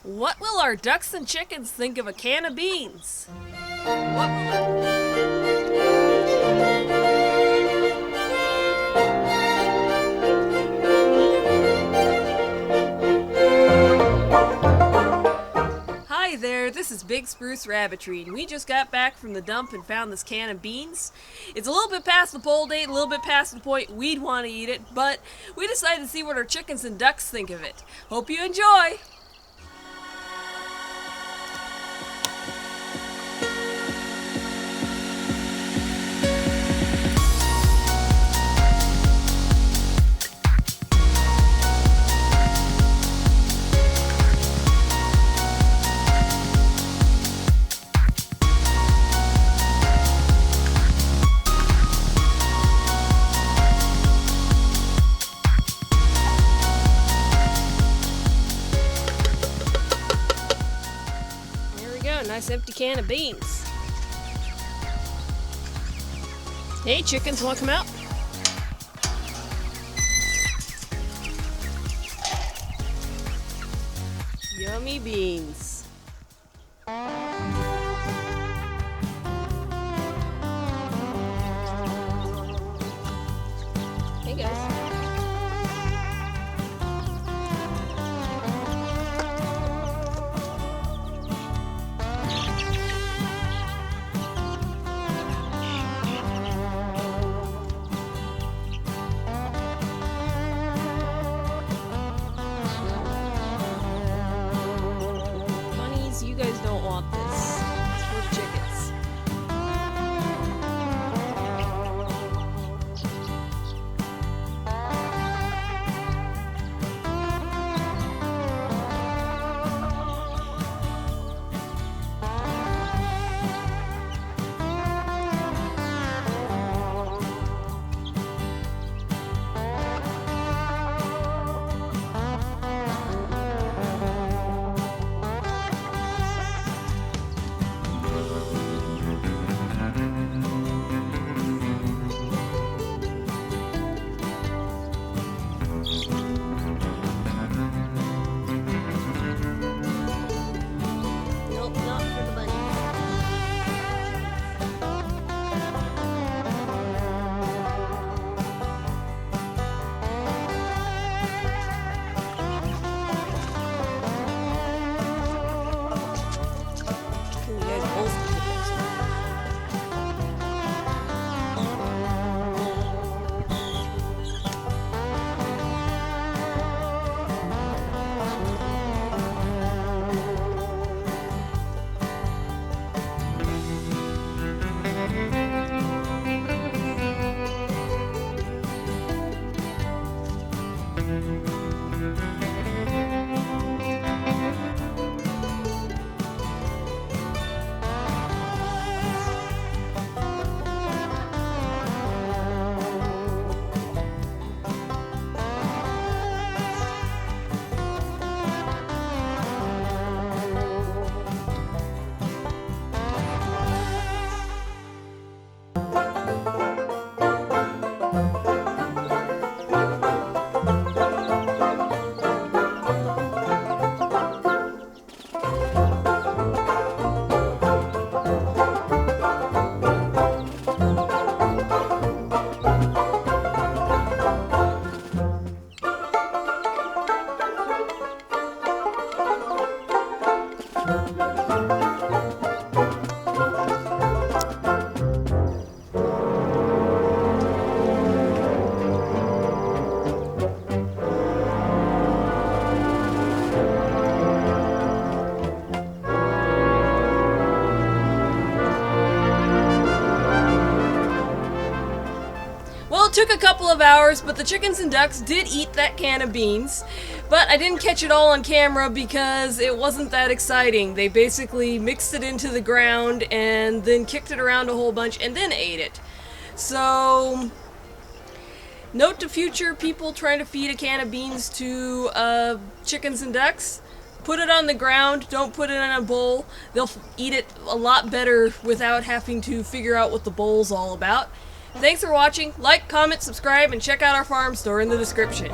What will our ducks and chickens think of a can of beans? What will Hi there, this is Big Spruce Rabbitry, and we just got back from the dump and found this can of beans. It's a little bit past the poll date, a little bit past the point we'd want to eat it, but we decided to see what our chickens and ducks think of it. Hope you enjoy! Nice empty can of beans. Hey chickens, wanna come out? Yummy beans. Hey guys. You guys don't want this. It's for chickens. Well, it took a couple of hours, but the chickens and ducks did eat that can of beans. But I didn't catch it all on camera because it wasn't that exciting. They basically mixed it into the ground and then kicked it around a whole bunch and then ate it. So, note to future people trying to feed a can of beans to chickens and ducks. Put it on the ground, don't put it in a bowl. They'll eat it a lot better without having to figure out what the bowl's all about. Thanks for watching. Like, comment, subscribe, and check out our farm store in the description.